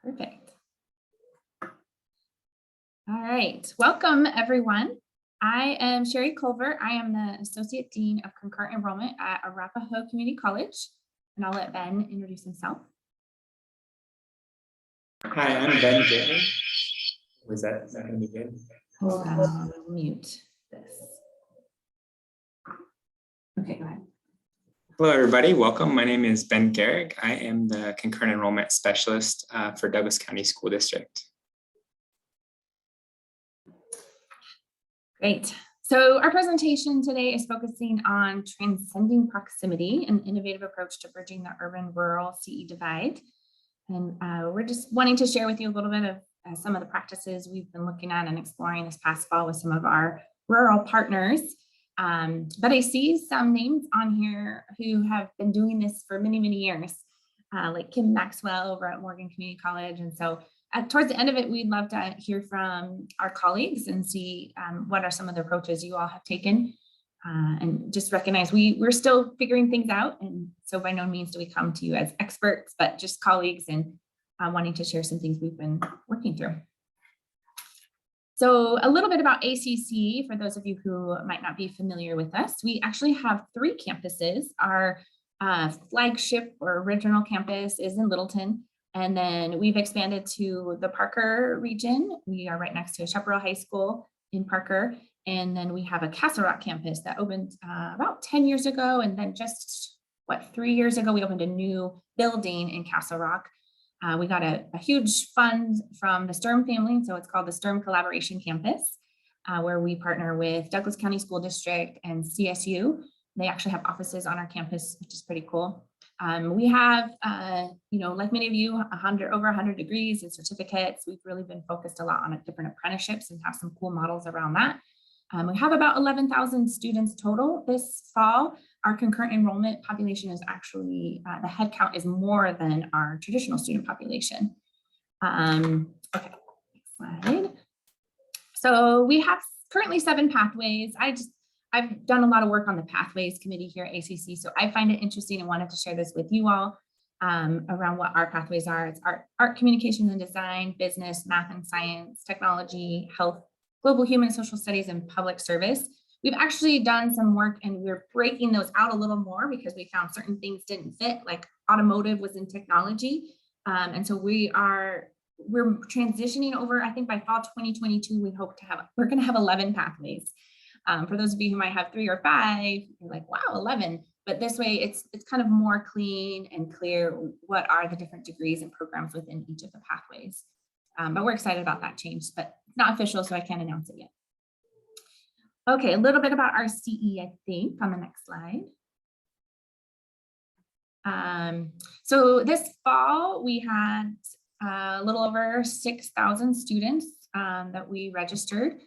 Perfect. All right, welcome everyone. I am Sherry Culver. I am the Associate Dean of Concurrent Enrollment at Arapahoe Community College, and I'll let Ben introduce himself. Hi, I'm Ben Gary. Was that going to be good? Hold on, I'll mute this. Okay, go ahead. Hello, everybody. Welcome. My name is Ben Garrick. I am the Concurrent Enrollment Specialist for Douglas County School District. Great. So our presentation today is focusing on transcending proximity, an innovative approach to bridging the urban-rural CE divide. And we're just wanting to share with you a little bit of some of the practices we've been looking at and exploring this past fall with some of our rural partners. But I see some names on here who have been doing this for many, many years, like Kim Maxwell over at Morgan Community College. And so towards the end of it, we'd love to hear from our colleagues and see what are some of the approaches you all have taken. And just recognize we're still figuring things out. And so by no means do we come to you as experts, but just colleagues and wanting to share some things we've been working through. So a little bit about ACC, for those of you who might not be familiar with us, we actually have 3 campuses. Our flagship or original campus is in Littleton, and then we've expanded to the Parker region. We are right next to Chaparral High School in Parker, and then we have a Castle Rock campus that opened about 10 years ago, and then just, 3 years ago, we opened a new building in Castle Rock. We got a huge fund from the Sturm family, so it's called the Sturm Collaboration Campus, where we partner with Douglas County School District and CSU. They actually have offices on our campus, which is pretty cool. We have, like many of you, over 100 degrees and certificates. We've really been focused a lot on different apprenticeships and have some cool models around that. We have about 11,000 students total this fall. Our concurrent enrollment population is actually, the head count is more than our traditional student population. Okay, next slide. So we have currently 7 pathways. I've done a lot of work on the pathways committee here at ACC, so I find it interesting and wanted to share this with you all around what our pathways are. It's art, communication and design, business, math and science, technology, health, global human and social studies, and public service. We've actually done some work and we're breaking those out a little more because we found certain things didn't fit, like automotive was in technology. And so we're transitioning over, I think by fall 2022, we're gonna have 11 pathways. For those of you who might have 3 or 5, you're like, wow, 11. But this way it's kind of more clean and clear what are the different degrees and programs within each of the pathways. But we're excited about that change, but it's not official, so I can't announce it yet. Okay, a little bit about our CE, I think, on the next slide. So this fall, we had a little over 6,000 students that we registered.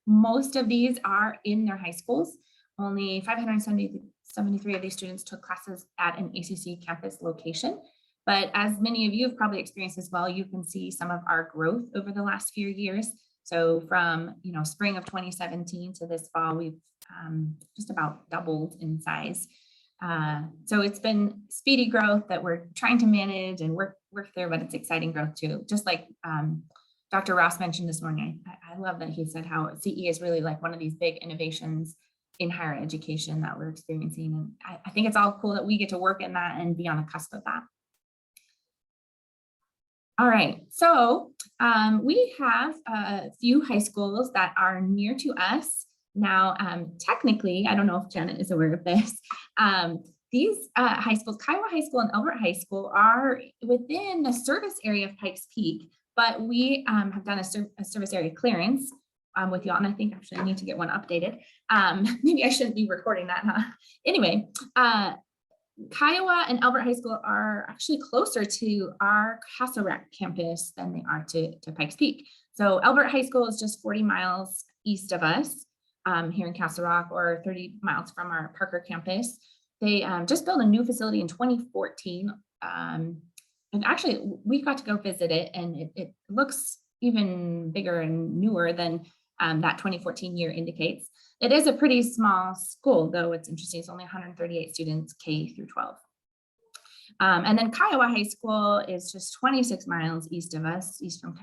Most of these are in their high schools. Only 573 of these students took classes at an ACC campus location. But as many of you have probably experienced as well, you can see some of our growth over the last few years. So from spring of 2017 to this fall, we've just about doubled in size. So it's been speedy growth that we're trying to manage and work through, but it's exciting growth too. Just like Dr. Ross mentioned this morning, I love that he said how CE is really like one of these big innovations in higher education that we're experiencing. And I think it's all cool that we get to work in that and be on the cusp of that. All right, so we have a few high schools that are near to us. Now, technically, I don't know if Janet is aware of this. These high schools, Kiowa High School and Elbert High School, are within the service area of Pikes Peak, but we have done a service area clearance with y'all, and I think actually I need to get one updated. Maybe I shouldn't be recording that, huh? Anyway, Kiowa and Elbert High School are actually closer to our Castle Rock campus than they are to Pikes Peak. So Elbert High School is just 40 miles east of us here in Castle Rock, or 30 miles from our Parker campus. They just built a new facility in 2014. And actually, we got to go visit it, and it looks even bigger and newer than that 2014 year indicates. It is a pretty small school, though. It's interesting. It's only 138 students, K through 12. And then Kiowa High School is just 26 miles east of us, east from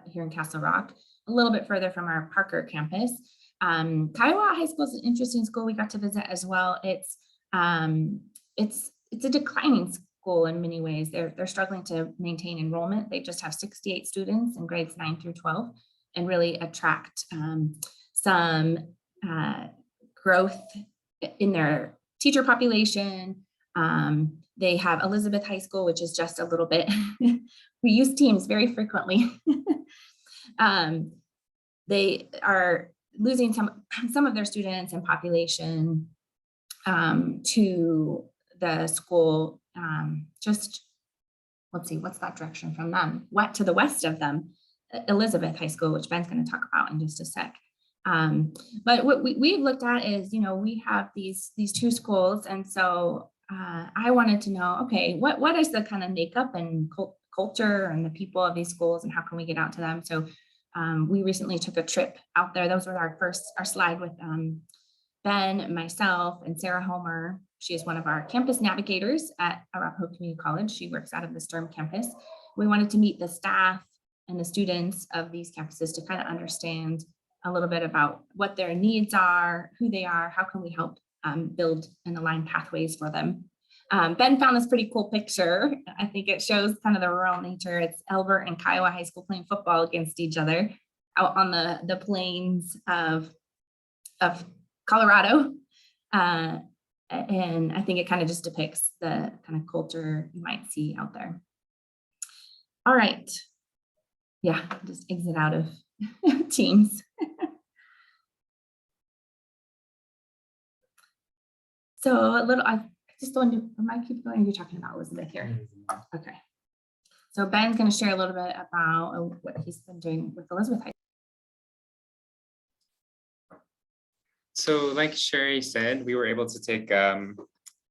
here in Castle Rock, a little bit further from our Parker campus. Kiowa High School is an interesting school we got to visit as well. It's a declining school in many ways. They're struggling to maintain enrollment. They just have 68 students in grades 9 through 12 and really attract some growth in their teacher population. They have Elizabeth High School, which is just a little bit, we use Teams very frequently. They are losing some of their students and population to the school. Just, let's see, what's that direction from them? What to the west of them, Elizabeth High School, which Ben's going to talk about in just a sec. But what we've looked at is, we have these two schools, and so I wanted to know, okay, what is the kind of makeup and culture and the people of these schools, and how can we get out to them? So we recently took a trip out there. Those were our slide with Ben, myself, and Sarah Homer. She is one of our campus navigators at Arapahoe Community College. She works out of the Sturm campus. We wanted to meet the staff and the students of these campuses to kind of understand a little bit about what their needs are, who they are, how can we help build and align pathways for them. Ben found this pretty cool picture. I think it shows kind of the rural nature. It's Elbert and Kiowa High School playing football against each other out on the plains of Colorado. And I think it kind of just depicts the kind of culture you might see out there. All right. Yeah, just exit out of Teams. So a little, I just want to, am I keep going? You're talking about Elizabeth here. Okay. So Ben's going to share a little bit about what he's been doing with Elizabeth High. So like Sherry said, we were able to take an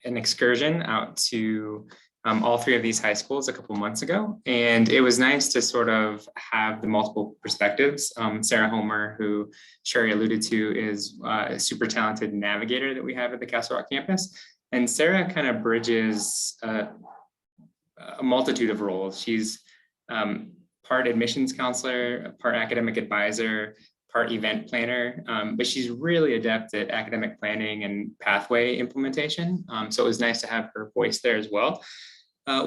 excursion out to all three of these high schools a couple months ago. And it was nice to sort of have the multiple perspectives. Sarah Homer, who Sherry alluded to, is a super talented navigator that we have at the Castle Rock campus. And Sarah kind of bridges a multitude of roles. She's part admissions counselor, part academic advisor, part event planner, but she's really adept at academic planning and pathway implementation. So it was nice to have her voice there as well.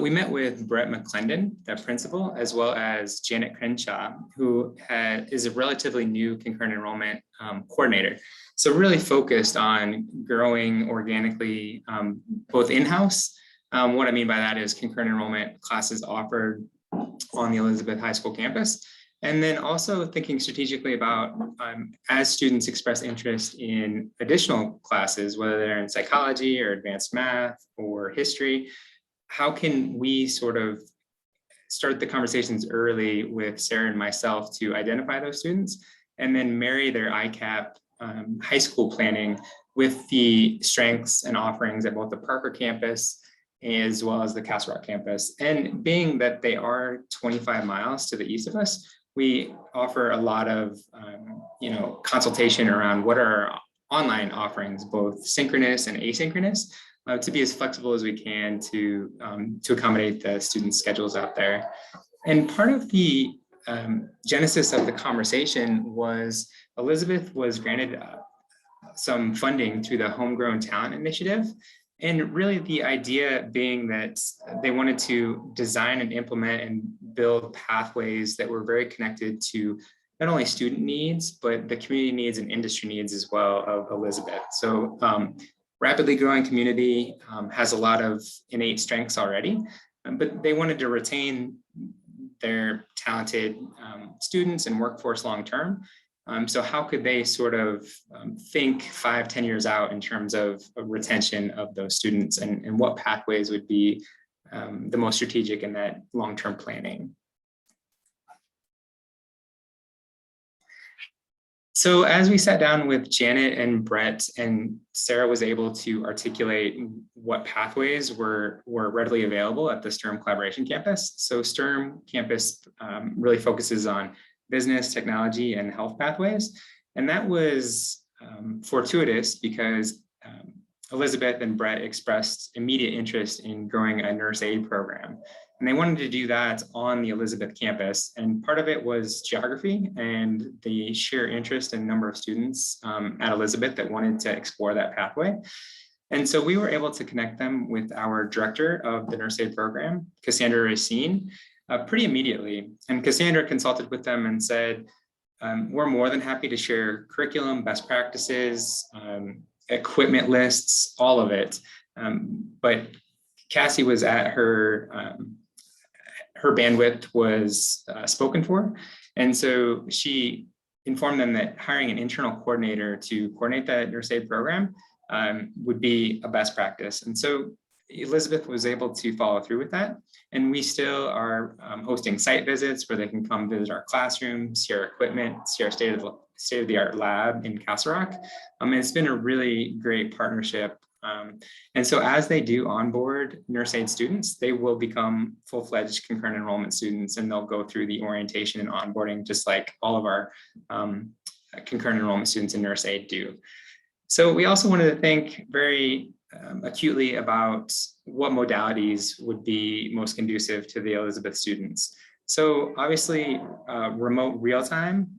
We met with Brett McClendon, the principal, as well as Janet Crenshaw, who is a relatively new concurrent enrollment coordinator. So really focused on growing organically, both in-house. What I mean by that is concurrent enrollment classes offered on the Elizabeth High School campus. And then also thinking strategically about as students express interest in additional classes, whether they're in psychology or advanced math or history, how can we sort of start the conversations early with Sarah and myself to identify those students and then marry their ICAP high school planning with the strengths and offerings at both the Parker campus as well as the Castle Rock campus. And being that they are 25 miles to the east of us, we offer a lot of consultation around what are our online offerings, both synchronous and asynchronous, to be as flexible as we can to accommodate the students' schedules out there. And part of the genesis of the conversation was Elizabeth was granted some funding through the Homegrown Talent Initiative. And really the idea being that they wanted to design and implement and build pathways that were very connected to not only student needs, but the community needs and industry needs as well of Elizabeth. So rapidly growing community has a lot of innate strengths already, but they wanted to retain their talented students and workforce long-term. So how could they sort of think 5-10 years out in terms of retention of those students and what pathways would be the most strategic in that long-term planning? So as we sat down with Janet and Brett, and Sarah was able to articulate what pathways were readily available at the Sturm Collaboration Campus. So Sturm campus really focuses on business, technology, and health pathways. And that was fortuitous because Elizabeth and Brett expressed immediate interest in growing a nurse aid program. And they wanted to do that on the Elizabeth campus. And part of it was geography and the sheer interest and number of students at Elizabeth that wanted to explore that pathway. And so we were able to connect them with our director of the nurse aid program, Cassandra Racine, pretty immediately. And Cassandra consulted with them and said, we're more than happy to share curriculum, best practices, equipment lists, all of it. But Cassie was at her bandwidth was spoken for. And so she informed them that hiring an internal coordinator to coordinate that nurse aid program would be a best practice. And so Elizabeth was able to follow through with that. And we still are hosting site visits where they can come visit our classroom, see our equipment, see our state-of-the-art lab in Castle Rock. It's been a really great partnership. And so as they do onboard nurse aid students, they will become full-fledged concurrent enrollment students, and they'll go through the orientation and onboarding just like all of our concurrent enrollment students in nurse aid do. So we also wanted to think very acutely about what modalities would be most conducive to the Elizabeth students. So obviously remote real-time,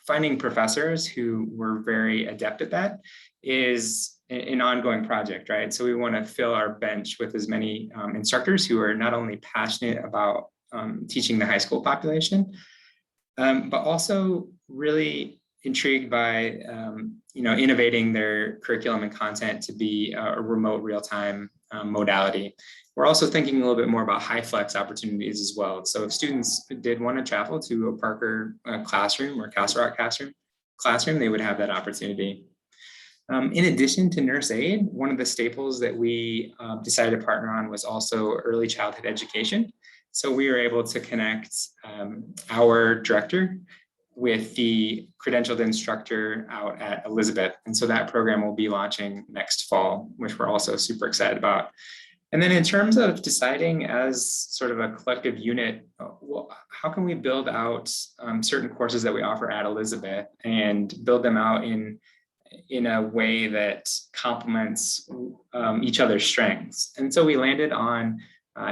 finding professors who were very adept at that is an ongoing project, right? So we want to fill our bench with as many instructors who are not only passionate about teaching the high school population, but also really intrigued by innovating their curriculum and content to be a remote real-time modality. We're also thinking a little bit more about high flex opportunities as well. So if students did want to travel to a Parker classroom or Castle Rock classroom, they would have that opportunity. In addition to nurse aid, one of the staples that we decided to partner on was also early childhood education. So we were able to connect our director with the credentialed instructor out at Elizabeth. And so that program will be launching next fall, which we're also super excited about. And then in terms of deciding as sort of a collective unit, well, how can we build out certain courses that we offer at Elizabeth and build them out in a way that complements each other's strengths? And so we landed on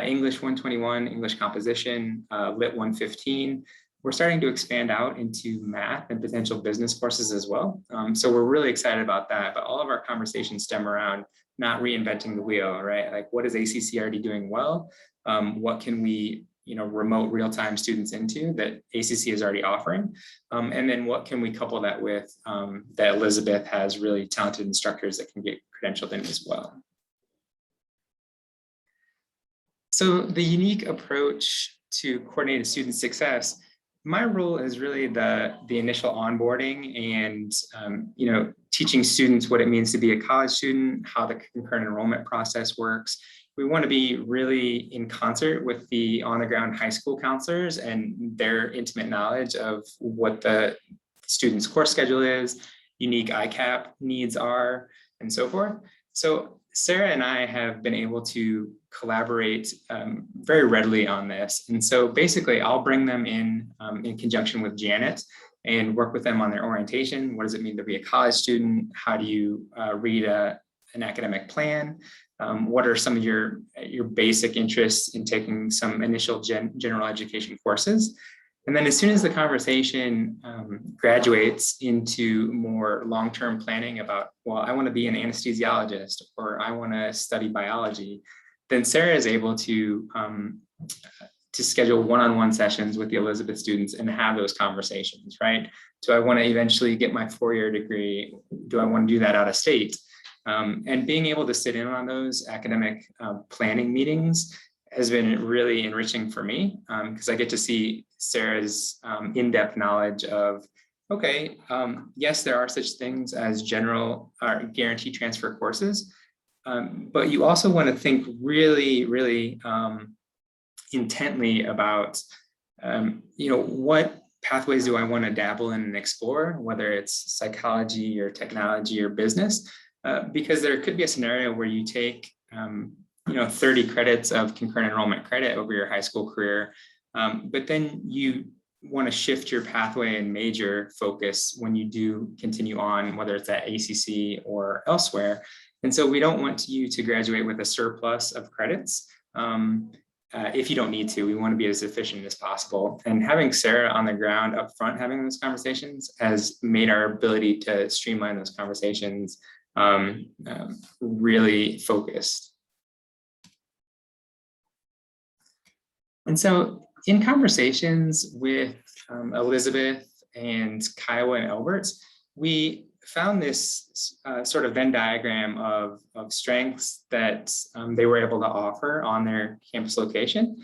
English 121, English composition, Lit 115. We're starting to expand out into math and potential business courses as well. So we're really excited about that, but all of our conversations stem around not reinventing the wheel, right? Like, what is ACC already doing well? What can we, remote real-time students into that ACC is already offering? And then what can we couple that with that Elizabeth has really talented instructors that can get credentialed in as well. So the unique approach to coordinated student success, my role is really the initial onboarding and teaching students what it means to be a college student, how the concurrent enrollment process works. We want to be really in concert with the on-the-ground high school counselors and their intimate knowledge of what the student's course schedule is, unique ICAP needs are, and so forth. So Sarah and I have been able to collaborate very readily on this. And so basically I'll bring them in conjunction with Janet and work with them on their orientation. What does it mean to be a college student? How do you read an academic plan? What are some of your basic interests in taking some initial general education courses? And then as soon as the conversation graduates into more long-term planning about, well, I want to be an anesthesiologist or I want to study biology, then Sarah is able to schedule one-on-one sessions with the Elizabeth students and have those conversations, right? Do I want to eventually get my four-year degree? Do I want to do that out of state? And being able to sit in on those academic planning meetings has been really enriching for me because I get to see Sarah's in-depth knowledge of, okay, yes, there are such things as general or guaranteed transfer courses, but you also want to think really, really intently about, what pathways do I want to dabble in and explore, whether it's psychology or technology or business, because there could be a scenario where you take 30 credits of concurrent enrollment credit over your high school career. But then you want to shift your pathway and major focus when you do continue on, whether it's at ACC or elsewhere. And so we don't want you to graduate with a surplus of credits. If you don't need to, we want to be as efficient as possible. And having Sarah on the ground up front having those conversations has made our ability to streamline those conversations really focused. And so in conversations with Elizabeth and Kiowa and Albert, we found this sort of Venn diagram of strengths that they were able to offer on their campus location,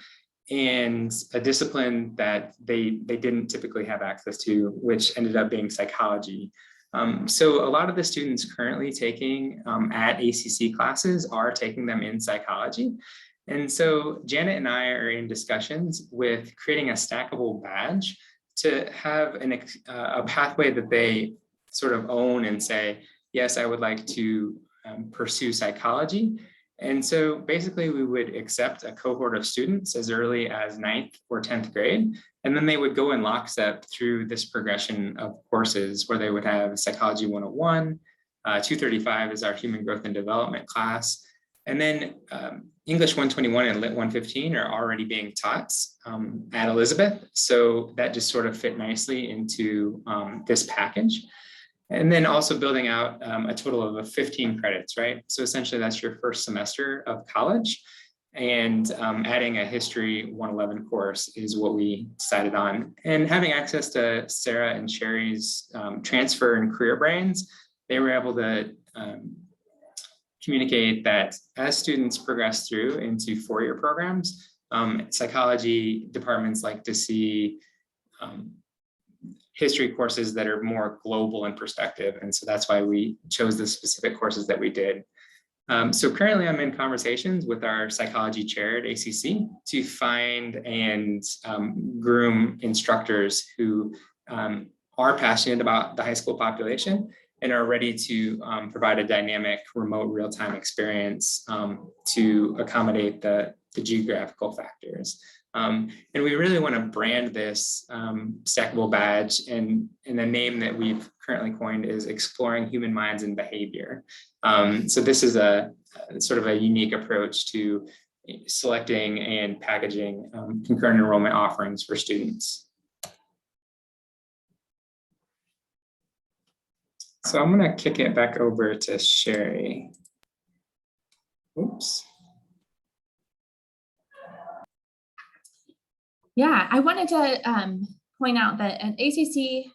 and a discipline that they didn't typically have access to, which ended up being psychology. So a lot of the students currently taking at ACC classes are taking them in psychology. And so Janet and I are in discussions with creating a stackable badge to have a pathway that they sort of own and say, yes, I would like to pursue psychology. And so basically we would accept a cohort of students as early as 9th or 10th grade. And then they would go in lockstep through this progression of courses where they would have Psychology 101, 235 is our Human Growth and Development class. And then English 121 and Lit 115 are already being taught at Elizabeth. So that just sort of fit nicely into this package. And then also building out a total of 15 credits, right? So essentially that's your first semester of college, and adding a History 111 course is what we decided on. And having access to Sarah and Sherry's transfer and career brains, they were able to communicate that as students progress through into four-year programs, psychology departments like to see history courses that are more global in perspective. And so that's why we chose the specific courses that we did. So currently I'm in conversations with our psychology chair at ACC to find and groom instructors who are passionate about the high school population and are ready to provide a dynamic remote real-time experience to accommodate the geographical factors. And we really want to brand this stackable badge, and the name that we've currently coined is Exploring Human Minds and Behavior. So this is a sort of a unique approach to selecting and packaging concurrent enrollment offerings for students. So I'm going to kick it back over to Sherry. Oops. Yeah, I wanted to point out that at ACC,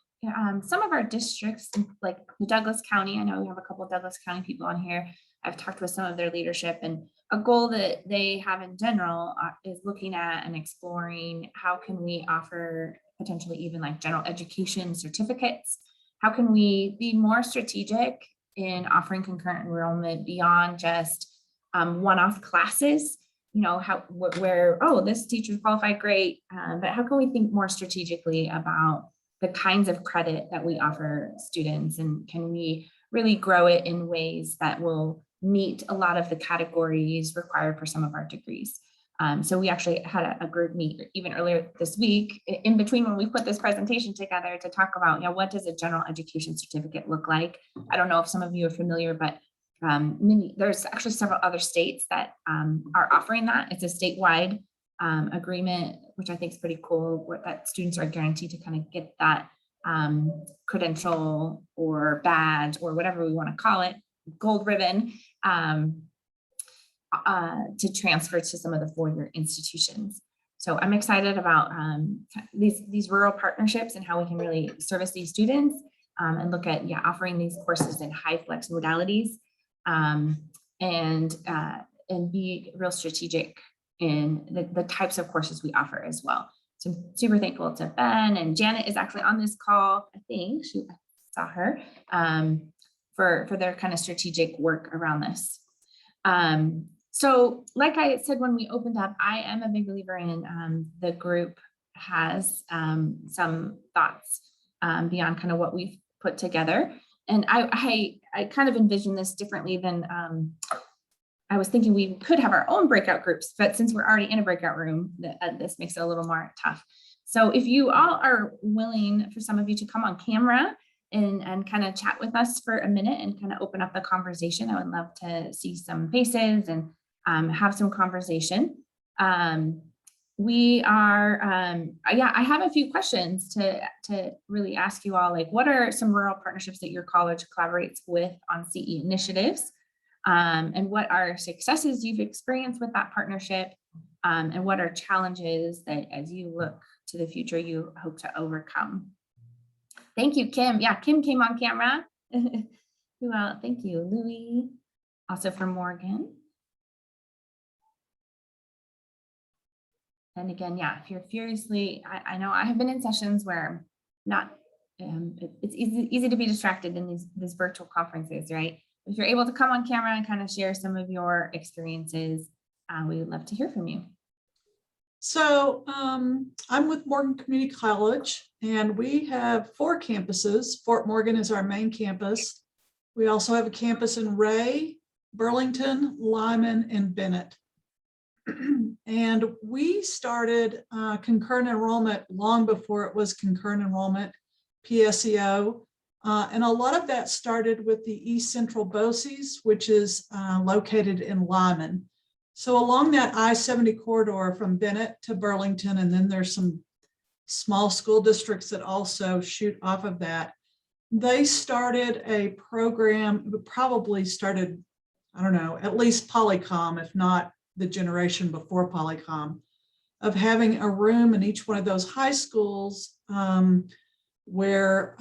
some of our districts, like the Douglas County, I know we have a couple of Douglas County people on here. I've talked with some of their leadership, and a goal that they have in general is looking at and exploring how can we offer potentially even like general education certificates. How can we be more strategic in offering concurrent enrollment beyond just one-off classes? You know, where, oh, this teacher's qualified, great. But how can we think more strategically about the kinds of credit that we offer students? And can we really grow it in ways that will meet a lot of the categories required for some of our degrees? So we actually had a group meet even earlier this week in between when we put this presentation together to talk about, you know, what does a general education certificate look like? I don't know if some of you are familiar, but there's actually several other states that are offering that. It's a statewide agreement, which I think is pretty cool, where that students are guaranteed to kind of get that credential or badge or whatever we want to call it, gold ribbon, to transfer to some of the four-year institutions. So I'm excited about these rural partnerships and how we can really service these students and look at offering these courses in high flex modalities. And be real strategic in the types of courses we offer as well. So I'm super thankful to Ben, and Janet is actually on this call. I think I saw her for their kind of strategic work around this. So like I said, when we opened up, I am a big believer in the group has some thoughts beyond kind of what we've put together. And I kind of envision this differently than I was thinking we could have our own breakout groups, but since we're already in a breakout room, this makes it a little more tough. So if you all are willing for some of you to come on camera and kind of chat with us for a minute and kind of open up the conversation. I would love to see some faces and have some conversation. We are, I have a few questions to really ask you all, like, what are some rural partnerships that your college collaborates with on CE initiatives? And what are successes you've experienced with that partnership? And what are challenges that as you look to the future, you hope to overcome? Thank you, Kim. Yeah, Kim came on camera. Who else? Thank you, Louis, also from Morgan. And again, yeah, if you're furiously, I know I have been in sessions where not, it's easy to be distracted in these virtual conferences, right? If you're able to come on camera and kind of share some of your experiences, we would love to hear from you. So I'm with Morgan Community College, and we have 4 campuses. Fort Morgan is our main campus. We also have a campus in Ray, Burlington, Lyman, and Bennett. And we started concurrent enrollment long before it was concurrent enrollment, PSEO. And a lot of that started with the East Central BOCES, which is located in Lyman. So along that I-70 corridor from Bennett to Burlington, and then there's some small school districts that also shoot off of that. They started a program, probably started, I don't know, at least Polycom, if not the generation before Polycom, of having a room in each one of those high schools where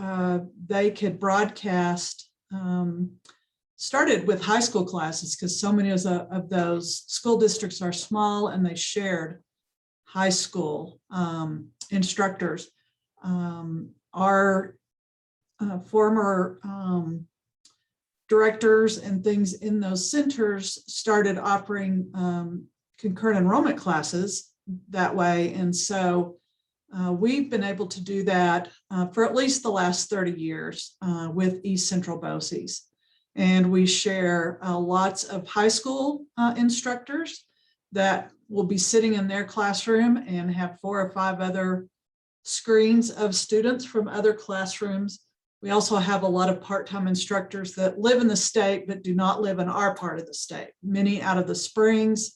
they could broadcast. Started with high school classes because so many of those school districts are small and they shared high school instructors. Our former directors and things in those centers started offering concurrent enrollment classes that way. And so we've been able to do that for at least the last 30 years with East Central BOCES. And we share lots of high school instructors that will be sitting in their classroom and have 4 or 5 other screens of students from other classrooms. We also have a lot of part-time instructors that live in the state but do not live in our part of the state, many out of the Springs,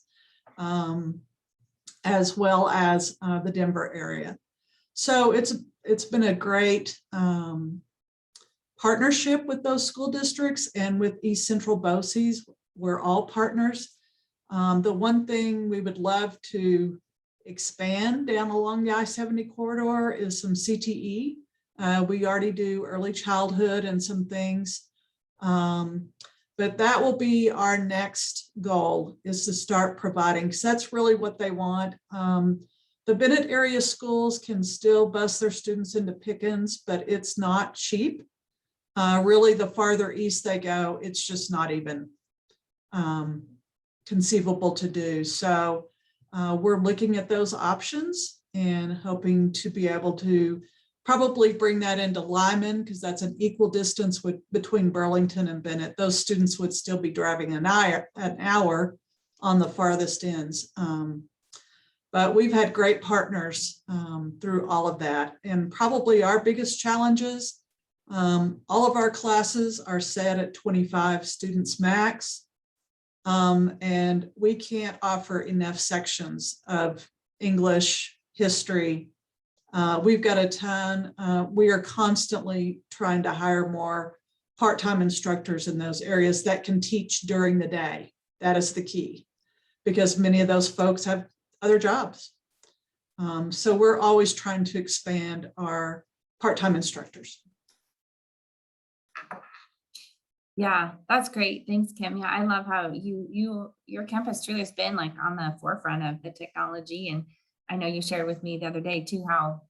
as well as the Denver area. So it's been a great partnership with those school districts, and with East Central BOCES, we're all partners. The one thing we would love to expand down along the I-70 corridor is some CTE. We already do early childhood and some things, but that will be our next goal, is to start providing, because that's really what they want. The Bennett area schools can still bus their students into Pickens, but it's not cheap. Really, the farther east they go, it's just not even conceivable to do. So we're looking at those options and hoping to be able to probably bring that into Lyman, because that's an equal distance between Burlington and Bennett. Those students would still be driving an hour on the farthest ends. But we've had great partners through all of that. And probably our biggest challenges, all of our classes are set at 25 students max. And we can't offer enough sections of English, history. We've got a ton. We are constantly trying to hire more part-time instructors in those areas that can teach during the day. That is the key, because many of those folks have other jobs. So we're always trying to expand our part-time instructors. Yeah, that's great. Thanks, Kim. Yeah, I love how your campus truly has been like on the forefront of the technology. And I know you shared with me the other day too, how,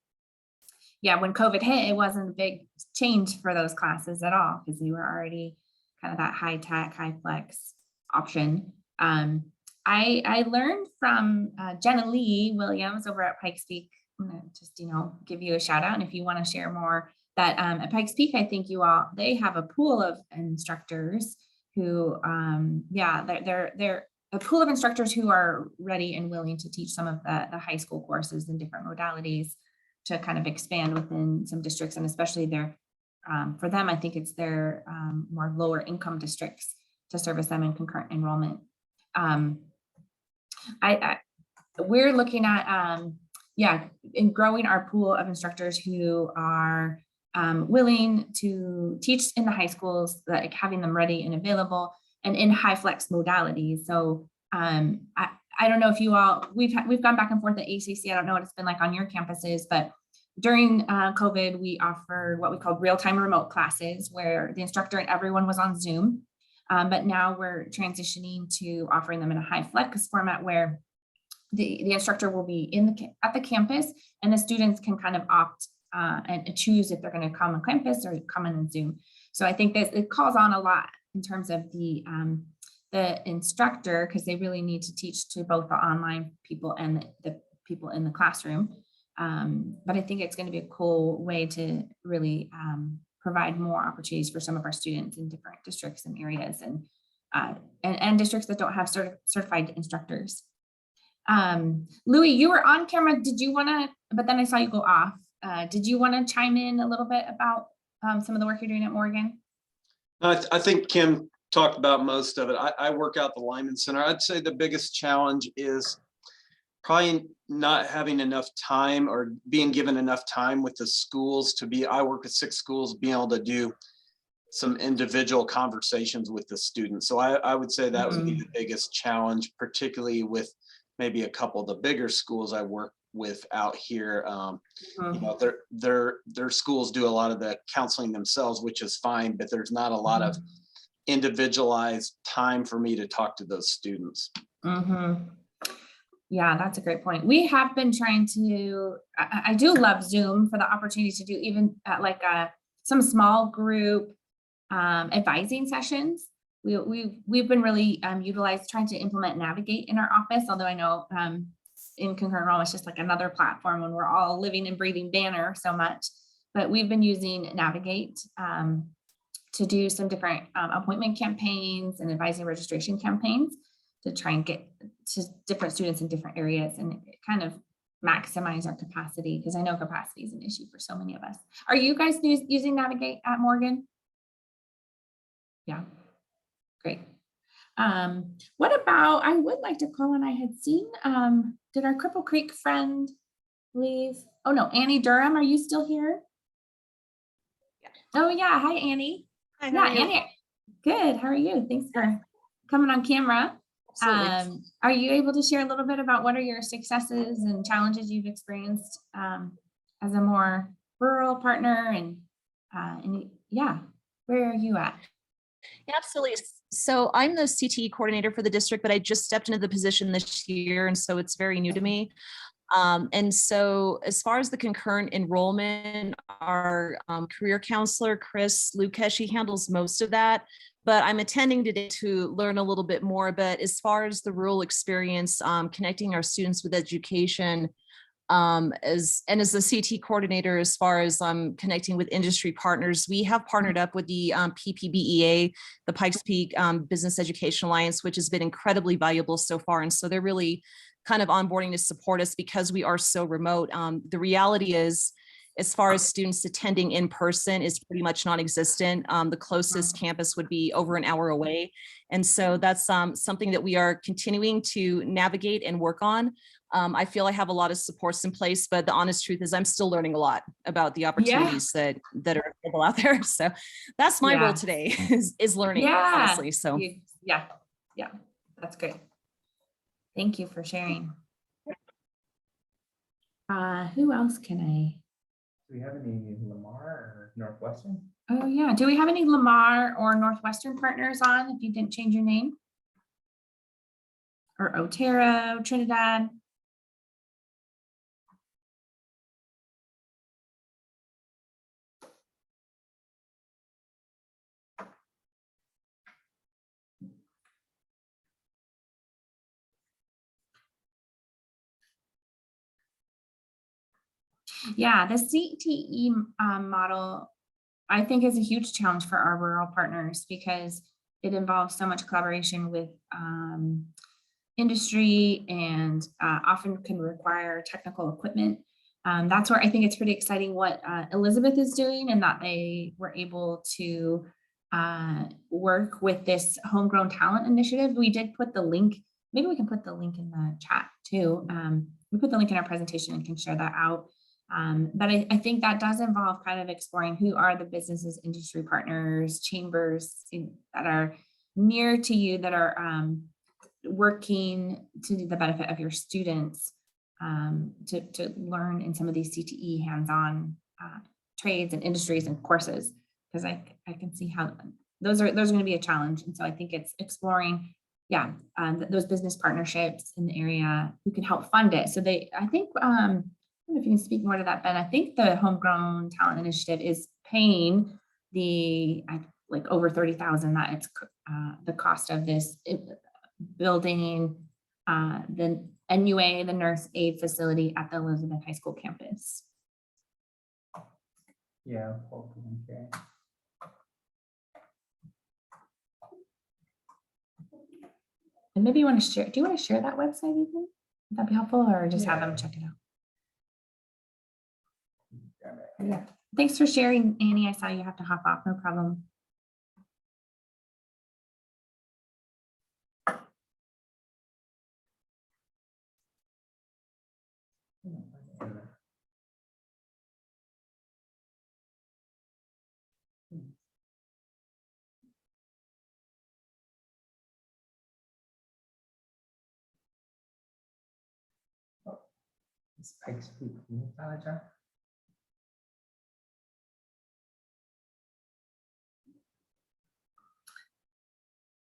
yeah, when COVID hit, it wasn't a big change for those classes at all, because we were already kind of that high tech, high flex option. I learned from Jenna Lee Williams over at Pikes Peak. I'm gonna just, give you a shout out. And if you want to share more, that at Pikes Peak, I think they have a pool of instructors who, they're a pool of instructors who are ready and willing to teach some of the high school courses in different modalities to kind of expand within some districts, and especially their for them, I think it's their more lower income districts to service them in concurrent enrollment. We're looking at, in growing our pool of instructors who are willing to teach in the high schools, like having them ready and available and in high flex modalities. So I don't know if you all, we've gone back and forth at ACC. I don't know what it's been like on your campuses, but during COVID, we offered what we called real-time remote classes where the instructor and everyone was on Zoom. But now we're transitioning to offering them in a high flex format where the instructor will be at the campus and the students can kind of opt and choose if they're going to come on campus or come in on Zoom. So I think that it calls on a lot in terms of the instructor, because they really need to teach to both the online people and the people in the classroom. But I think it's going to be a cool way to really provide more opportunities for some of our students in different districts and areas and districts that don't have certified instructors. Louis, you were on camera. Did you want to, but then I saw you go off. Did you want to chime in a little bit about some of the work you're doing at Morgan? I think Kim talked about most of it. I work out the Lyman Center. I'd say the biggest challenge is probably not having enough time or being given enough time with the schools I work with 6 schools, being able to do some individual conversations with the students. So I would say that would be the biggest challenge, particularly with maybe a couple of the bigger schools I work with out here. You know, their schools do a lot of the counseling themselves, which is fine, but there's not a lot of individualized time for me to talk to those students. Yeah, that's a great point. We have been trying to, I do love Zoom for the opportunity to do even like some small group advising sessions. We've been really trying to implement Navigate in our office, although I know in concurrent enrollment, it's just like another platform when we're all living and breathing Banner so much, but we've been using Navigate to do some different appointment campaigns and advising registration campaigns to try and get to different students in different areas and kind of maximize our capacity, because I know capacity is an issue for so many of us. Are you guys using Navigate at Morgan? Yeah, great. What about, I would like to call on, I had seen, did our Cripple Creek friend leave? Oh no, Annie Durham, are you still here? Yeah. Oh yeah, hi Annie. Hi, Yeah, Annie, good, how are you? Thanks for coming on camera. Absolutely. Are you able to share a little bit about what are your successes and challenges you've experienced as a more rural partner and yeah, where are you at? Yeah, absolutely. So I'm the CTE coordinator for the district, but I just stepped into the position this year, and so it's very new to me. And so as far as the concurrent enrollment, our career counselor, Chris Lukesh, he handles most of that, but I'm attending today to learn a little bit more. But as far as the rural experience, connecting our students with education, as the CT coordinator, as far as connecting with industry partners, we have partnered up with the PPBEA, the Pikes Peak Business Education Alliance, which has been incredibly valuable so far. And so they're really kind of onboarding to support us because we are so remote. The reality is, as far as students attending in person is pretty much non-existent. The closest campus would be over an hour away. And so that's something that we are continuing to navigate and work on. I feel I have a lot of supports in place, but the honest truth is I'm still learning a lot about the opportunities that are available out there. So that's my role today is learning, honestly. So yeah, that's great. Thank you for sharing. Who else can I? Do we have any Lamar or Northwestern? Oh yeah, do we have any Lamar or Northwestern partners on if you didn't change your name? Or Otero, Trinidad? Yeah, the CTE model, I think, is a huge challenge for our rural partners because it involves so much collaboration with industry and often can require technical equipment. that's where I think it's pretty exciting what Elizabeth is doing, and that they were able to work with this homegrown talent initiative. We did put the link, maybe we can put the link in the chat too. We put the link in our presentation and can share that out. But I think that does involve kind of exploring who are the businesses, industry partners, chambers that are near to you, that are working to the benefit of your students, to learn in some of these CTE hands-on trades and industries and courses, because I can see how those are going to be a challenge. And so I think it's exploring, those business partnerships in the area who can help fund it. So I think, I don't know if you can speak more to that, Ben. I think the Homegrown Talent Initiative is paying like over $30,000 that it's the cost of this building the NUA, the nurse aid facility at the Elizabeth High School campus. Yeah. And maybe you want to share, do you want to share that website even? Would that be helpful, or just have them check it out? Yeah. Thanks for sharing, Annie. I saw you have to hop off, no problem.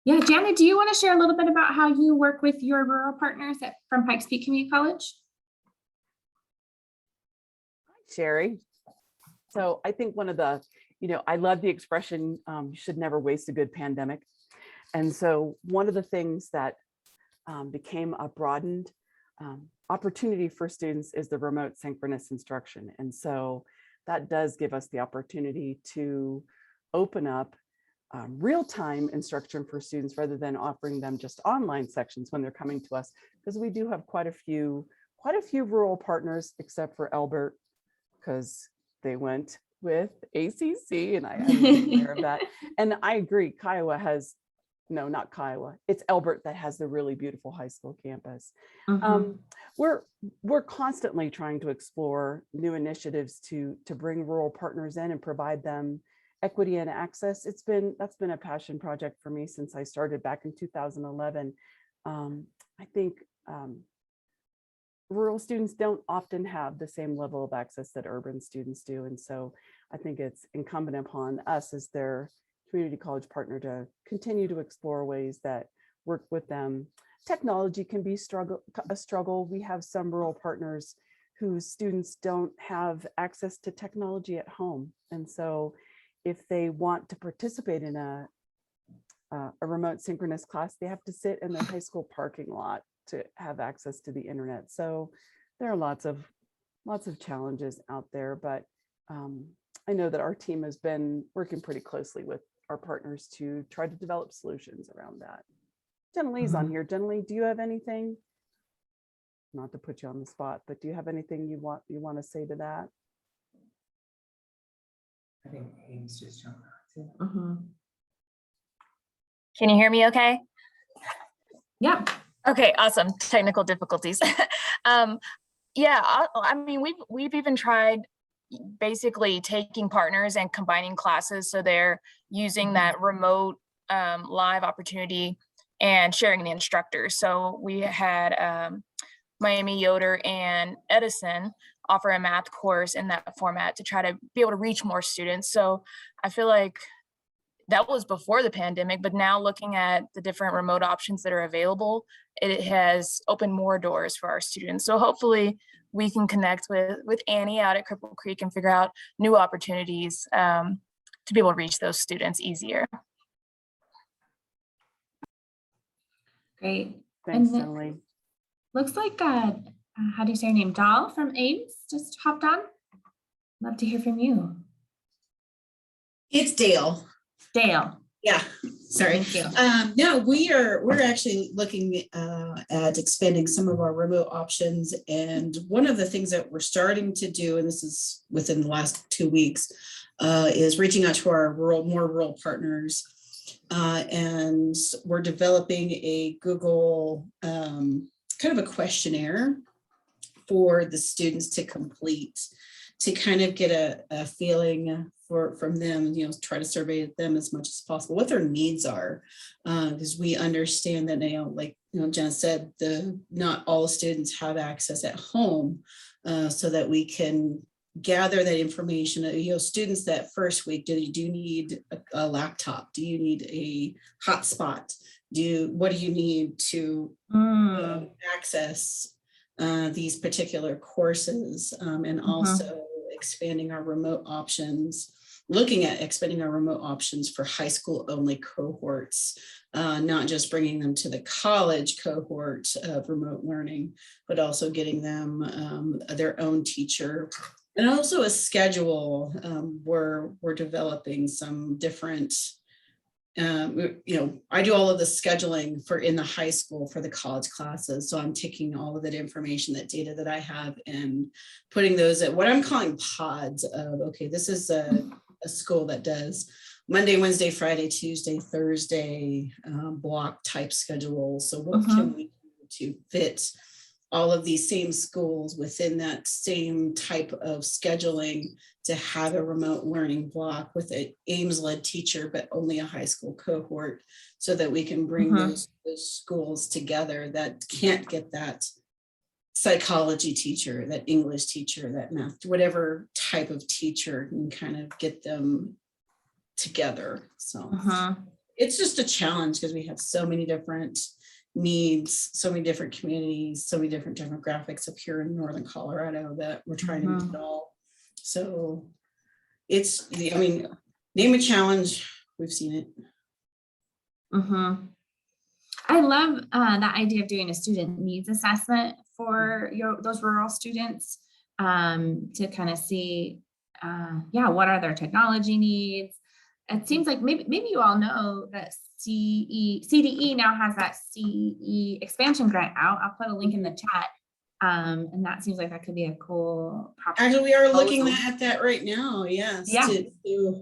Yeah, Janet, do you want to share a little bit about how you work with your rural partners from Pikes Peak Community College? Sherry. So I think one of the, I love the expression, you should never waste a good pandemic. And so one of the things that became a broadened opportunity for students is the remote synchronous instruction. And so that does give us the opportunity to open up real-time instruction for students rather than offering them just online sections when they're coming to us, because we do have quite a few rural partners, except for Albert, because they went with ACC, and I'm aware of that. And I agree, Kiowa has, no, not Kiowa, it's Albert that has the really beautiful high school campus. We're constantly trying to explore new initiatives to bring rural partners in and provide them equity and access. That's been a passion project for me since I started back in 2011. I think rural students don't often have the same level of access that urban students do. And so I think it's incumbent upon us as their community college partner to continue to explore ways that work with them. Technology can be a struggle. We have some rural partners whose students don't have access to technology at home. And so if they want to participate in a remote synchronous class, they have to sit in their high school parking lot to have access to the internet. So there are lots of challenges out there, but I know that our team has been working pretty closely with our partners to try to develop solutions around that. Jen Lee's on here. Jen Lee, do you have anything? Not to put you on the spot, but do you have anything you want to say to that? I think Ames just jumped on. Can you hear me okay? Yeah. Okay, awesome. Technical difficulties. Yeah, I mean, we've even tried basically taking partners and combining classes so they're using that remote live opportunity and sharing the instructors. So we had Miami Yoder and Edison offer a math course in that format to try to be able to reach more students. So I feel like that was before the pandemic, but now looking at the different remote options that are available, it has opened more doors for our students. So hopefully we can connect with Annie out at Cripple Creek and figure out new opportunities to be able to reach those students easier. Great. Thanks, And Emily. looks like, how do you say your name? Dahl from Ames just hopped on. Love to hear from you. It's Dale. Dale. Yeah, sorry. Thank you. No, we're actually looking at expanding some of our remote options. And one of the things that we're starting to do, and this is within the last 2 weeks, is reaching out to our more rural partners. And we're developing a Google kind of a questionnaire for the students to complete, to kind of get a feeling from them, try to survey them as much as possible, what their needs are. Because we understand that, like Jenna said, not all students have access at home, so that we can gather that information. Students that first week, do you need a laptop? Do you need a hotspot? What do you need to access these particular courses, and also expanding our remote options, looking at expanding our remote options for high school only cohorts, not just bringing them to the college cohort of remote learning, but also getting them their own teacher. And also a schedule. We're developing some different, I do all of the scheduling for in the high school for the college classes. So I'm taking all of that information, that data that I have, and putting those at what I'm calling pods of, okay, this is a school that does Monday, Wednesday, Friday, Tuesday, Thursday block type schedule. So what can we do to fit all of these same schools within that same type of scheduling to have a remote learning block with an Ames-led teacher, but only a high school cohort, so that we can bring those schools together that can't get that psychology teacher, that English teacher, that math, whatever type of teacher, and kind of get them together. So it's just a challenge because we have so many different needs, so many different communities, so many different demographics up here in Northern Colorado that we're trying to meet all. So it's, name a challenge, we've seen it. I love that idea of doing a student needs assessment for those rural students, to kind of see, what are their technology needs. It seems like maybe you all know that CDE now has that CE expansion grant out. I'll put a link in the chat. And that seems like that could be a cool. Actually, we are looking at that right now. Yes. Yeah.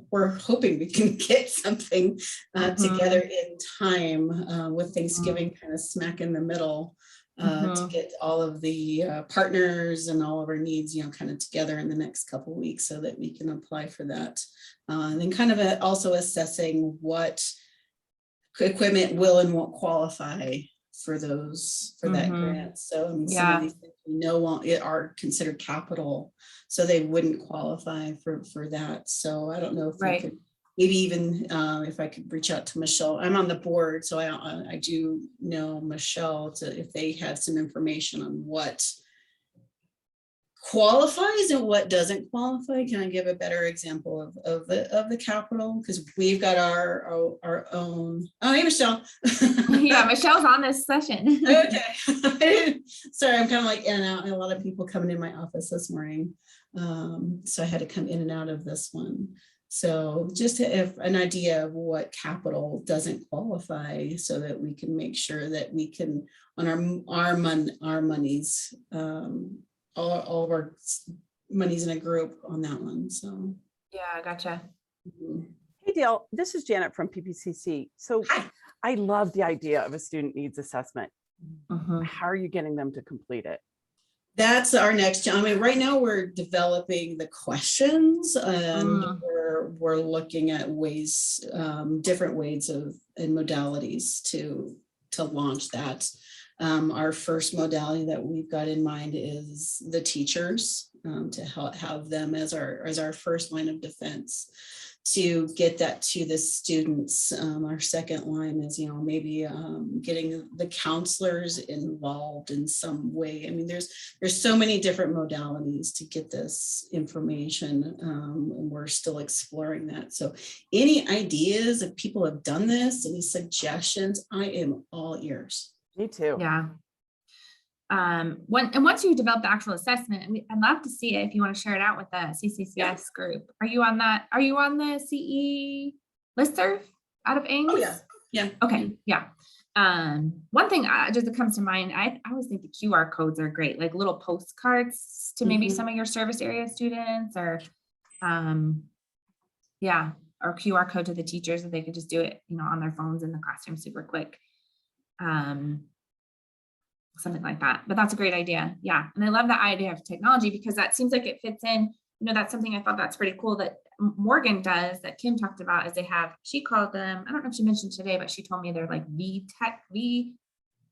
We're hoping we can get something together in time with Thanksgiving kind of smack in the middle, to get all of the partners and all of our needs, kind of together in the next couple of weeks, so that we can apply for that. And then kind of also assessing what equipment will and won't qualify for that grant. So some of these things are considered capital, so they wouldn't qualify for that. So I don't know if we could, maybe even if I could reach out to Michelle. I'm on the board, so I do know Michelle, if they have some information on what qualifies and what doesn't qualify. Can I give a better example of the capital? Because we've got our own. Oh, hey, Michelle. Yeah, Michelle's on this session. Okay. Sorry, I'm kind of like in and out, and a lot of people coming in my office this morning. So I had to come in and out of this one. So just to have an idea of what capital doesn't qualify, so that we can make sure that we can, on our monies, all of our monies in a group on that one. So yeah, gotcha. Hey Dale, this is Janet from PPCC. So hi. I love the idea of a student needs assessment. How are you getting them to complete it? That's our next challenge. Right now we're developing the questions, and we're looking at ways, different ways and modalities to launch that. Our first modality that we've got in mind is the teachers, to have them as our first line of defense, to get that to the students. Our second line is, maybe getting the counselors involved in some way. I mean, there's so many different modalities to get this information, and we're still exploring that. So any ideas, if people have done this, any suggestions, I am all ears. Me too. Yeah. Once you develop the actual assessment, I'd love to see it if you want to share it out with the CCCS group. Are you on that? Are you on the CE listserv? out of Ames? Oh, yeah. Yeah. Okay, yeah. One thing just that comes to mind, I always think the QR codes are great, like little postcards to maybe Mhm. some of your service area students, or yeah, or QR code to the teachers that they could just do it, on their phones in the classroom super quick. Something like that, but that's a great idea. Yeah. And I love that idea of technology because that seems like it fits in, that's something I thought that's pretty cool that Morgan does, that Kim talked about, is she called them, I don't know if she mentioned today, but she told me they're like V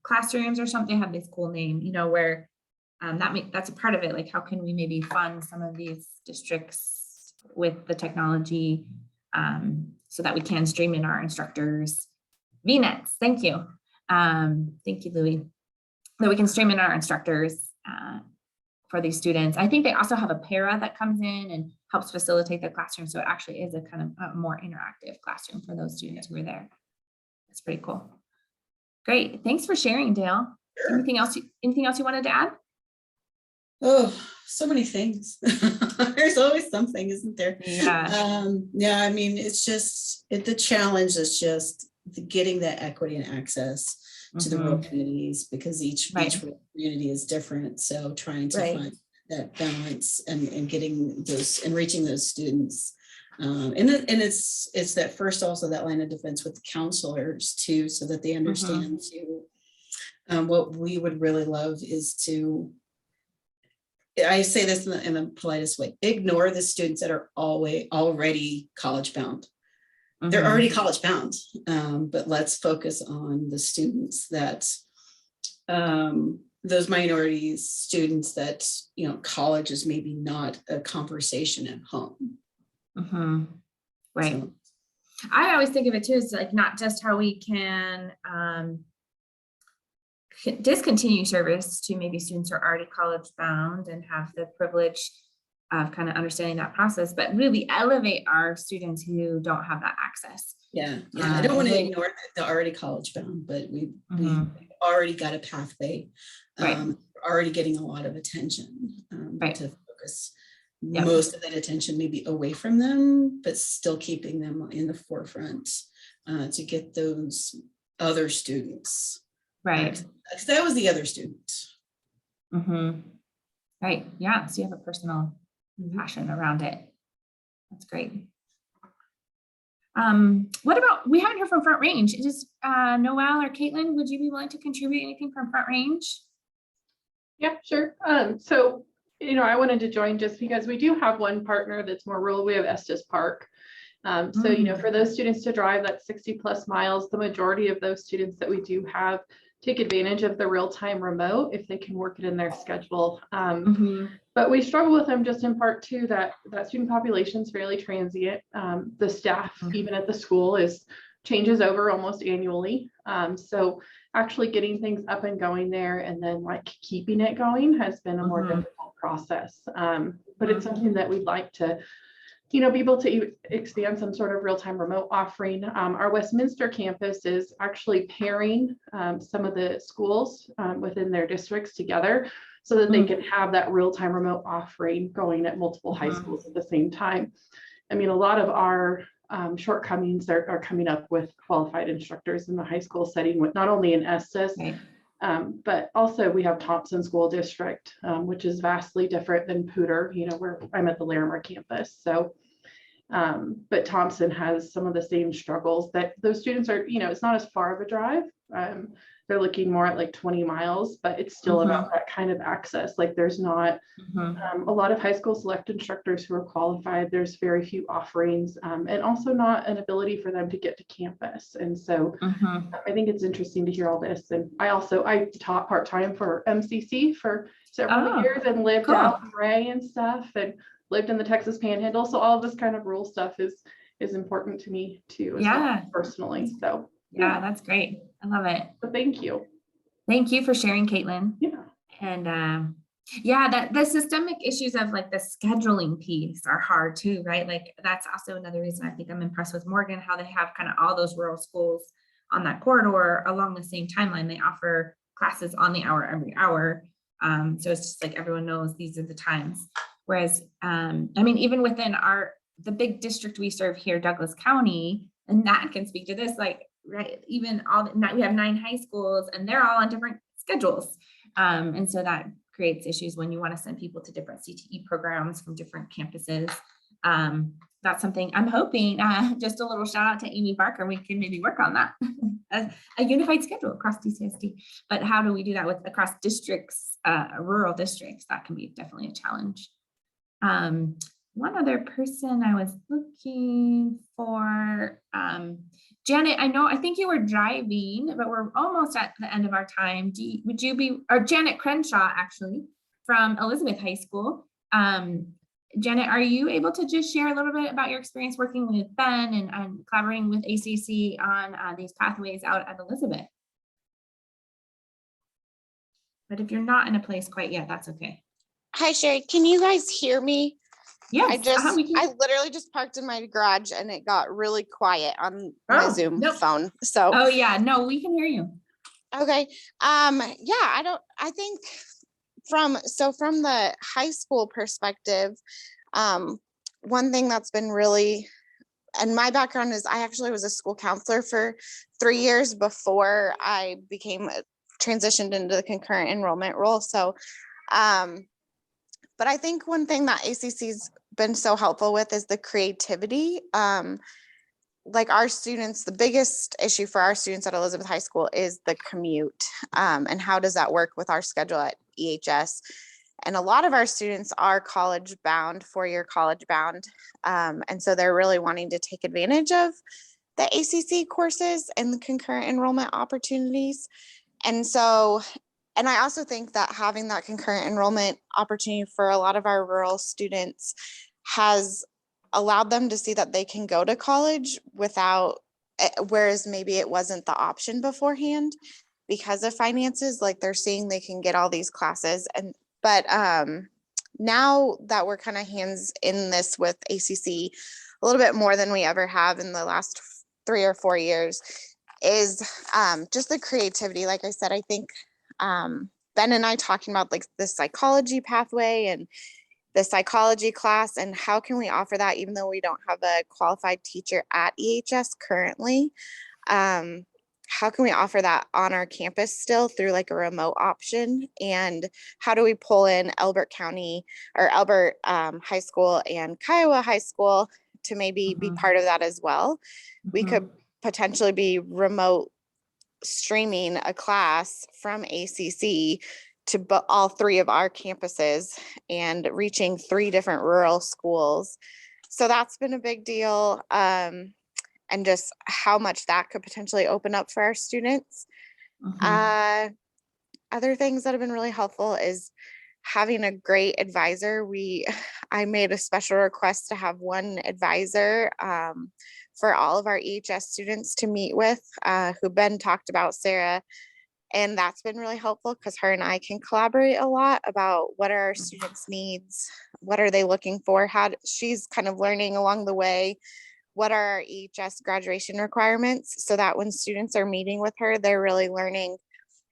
classrooms or something, have this cool name, where that's a part of it. Like, how can we maybe fund some of these districts with the technology so that we can stream in our instructors VNets. Thank you. Thank you, Louie. That we can stream in our instructors for these students. I think they also have a para that comes in and helps facilitate the classroom. So it actually is a kind of a more interactive classroom for those students who are there. That's pretty cool. Great. Thanks for sharing, Dale. Sure. Anything else you wanted to add? Oh, so many things. There's always something, isn't there? Yeah. Yeah, I mean, it's just, the challenge is just getting that equity and access to the rural communities, because each rural community is different. So trying to find that balance and getting those and reaching those students. And it's that first, also that line of defense with the counselors too, so that they understand too. What we would really love is to, I say this in the politest way, ignore the students that are already college bound. They're already college bound, but let's focus on the students that, those minorities, students that, college is maybe not a conversation at home. Right. So. I always think of it too as like not just how we can discontinue service to maybe students who are already college bound and have the privilege of kind of understanding that process, but really elevate our students who don't have that access. Yeah. I don't want to ignore the already college bound, but we've already got a pathway. Already getting a lot of attention to focus most of that attention maybe away from them, but still keeping them in the forefront to get those other students. Right. Because that was the other student. Right. Yeah. So you have a personal passion around it. That's great. What about, we haven't heard from Front Range. Just Noelle or Caitlin, would you be willing to contribute anything from Front Range? Yeah, sure. So, I wanted to join just because we do have one partner that's more rural. We have Estes Park. So, for those students to drive that 60+ miles, the majority of those students that we do have take advantage of the real-time remote if they can work it in their schedule. But we struggle with them just in part too, that student population is fairly transient. The staff, even at the school, changes over almost annually. So actually getting things up and going there and then like keeping it going has been a more difficult process. But it's something that we'd like to be able to expand some sort of real-time remote offering. Our Westminster campus is actually pairing some of the schools within their districts together so that they can have that real-time remote offering going at multiple high schools at the same time. I mean, a lot of our shortcomings are coming up with qualified instructors in the high school setting, with not only in Estes, but also we have Thompson School District, which is vastly different than Pooter, where I'm at the Larimer campus. So, but Thompson has some of the same struggles that those students are, it's not as far of a drive. They're looking more at like 20 miles, but it's still about that kind of access. Like there's not a lot of high school select instructors who are qualified. There's very few offerings and also not an ability for them to get to campus. And so I think it's interesting to hear all this. And I taught part-time for MCC for several years and lived out in Ray and stuff and lived in the Texas Panhandle. So all of this kind of rural stuff is important to me too, as well, personally. So yeah, that's great. I love it. So thank you. Thank you for sharing, Caitlin. Yeah. And that the systemic issues of like the scheduling piece are hard too, right? Like that's also another reason I think I'm impressed with Morgan, how they have kind of all those rural schools on that corridor along the same timeline. They offer classes on the hour every hour. So it's just like everyone knows these are the times. Whereas, I mean, even within the big district we serve here, Douglas County, and Nat can speak to this, like, right, even we have 9 high schools and they're all on different schedules. And so that creates issues when you want to send people to different CTE programs from different campuses. That's something I'm hoping, just a little shout out to Amy Barker, we can maybe work on that. a unified schedule across DCSD. But how do we do that across districts, rural districts? That can be definitely a challenge. One other person I was looking for, Janet, I think you were driving, but we're almost at the end of our time. Would you be, or Janet Crenshaw, actually, from Elizabeth High School. Janet, are you able to just share a little bit about your experience working with Ben and collaborating with ACC on these pathways out at Elizabeth? But if you're not in a place quite yet, that's okay. Hi, Sherry. Can you guys hear me? Yes. I literally just parked in my garage and it got really quiet on my Zoom phone. So. Oh yeah, no, we can hear you. Okay. Yeah, I think from the high school perspective, one thing that's been really, and my background is I actually was a school counselor for 3 years before I transitioned into the concurrent enrollment role. So, but I think one thing that ACC's been so helpful with is the creativity. Like our students, the biggest issue for our students at Elizabeth High School is the commute. And how does that work with our schedule at EHS? And a lot of our students are college bound, 4-year college bound. And so they're really wanting to take advantage of the ACC courses and the concurrent enrollment opportunities. And I also think that having that concurrent enrollment opportunity for a lot of our rural students has allowed them to see that they can go to college whereas maybe it wasn't the option beforehand because of finances. Like they're seeing they can get all these classes, but now that we're kind of hands in this with ACC a little bit more than we ever have in the last 3 or 4 years, is just the creativity. Like I said, I think Ben and I talking about like the psychology pathway and the psychology class, and how can we offer that even though we don't have a qualified teacher at EHS currently? How can we offer that on our campus still through like a remote option? And how do we pull in Elbert County or Elbert High School and Kiowa High School to maybe be part of that as well? We could potentially be remote streaming a class from ACC to all 3 of our campuses and reaching 3 different rural schools. So that's been a big deal. And just how much that could potentially open up for our students. Other things that have been really helpful is having a great advisor. I made a special request to have one advisor for all of our EHS students to meet with, who Ben talked about, Sarah. And that's been really helpful because her and I can collaborate a lot about what are our students' needs, what are they looking for, she's kind of learning along the way, what are our EHS graduation requirements, so that when students are meeting with her, they're really learning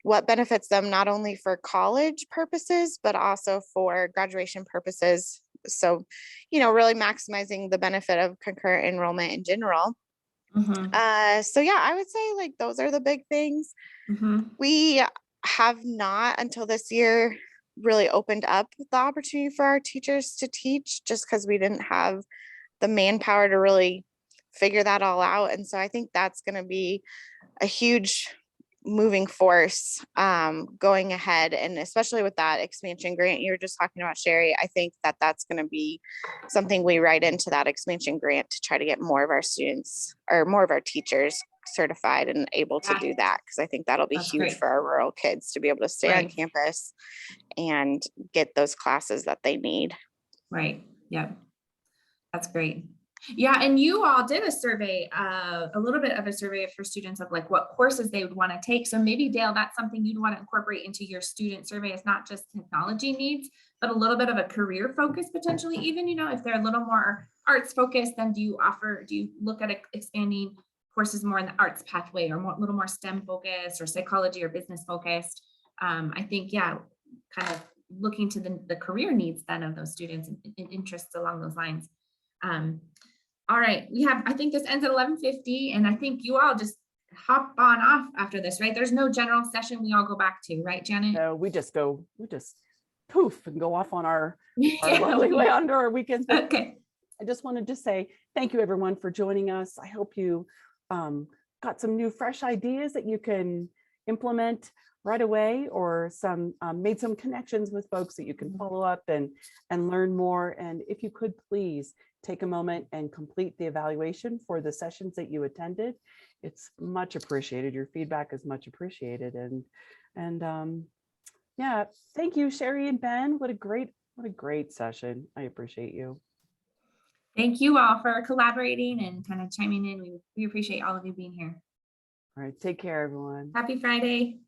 what benefits them not only for college purposes, but also for graduation purposes. So, really maximizing the benefit of concurrent enrollment in general. So yeah, I would say like those are the big things. We have not until this year really opened up the opportunity for our teachers to teach, just because we didn't have the manpower to really figure that all out. And so I think that's going to be a huge moving force going ahead. And especially with that expansion grant you were just talking about, Sherry, I think that that's going to be something we write into that expansion grant to try to get more of our students or more of our teachers certified and able to do that, because I think that'll be huge for our rural kids to be able to stay on campus and get those classes that they need. Right. Yeah. That's great. Yeah, and you all did a survey, a little bit of a survey for students of like what courses they would want to take. So maybe, Dale, that's something you'd want to incorporate into your student survey. It's not just technology needs, but a little bit of a career focus potentially, even, if they're a little more arts focused, then do you look at expanding courses more in the arts pathway, or a little more STEM focused, or psychology or business focused? I think, yeah, kind of looking to the career needs then of those students and interests along those lines. All right, I think this ends at 11:50, and I think you all just hop on off after this, right? There's no general session we all go back to, right, Janet? No, we just poof and go off on our Yeah, lovely way under our weekends. But okay. I just wanted to say thank you everyone for joining us. I hope you got some new fresh ideas that you can implement right away, or some made some connections with folks that you can follow up and learn more. And if you could please take a moment and complete the evaluation for the sessions that you attended. It's much appreciated. Your feedback is much appreciated. And yeah, thank you, Sherry and Ben. What a great session. I appreciate you. Thank you all for collaborating and kind of chiming in. We appreciate all of you being here. All right, take care, everyone. Happy Friday.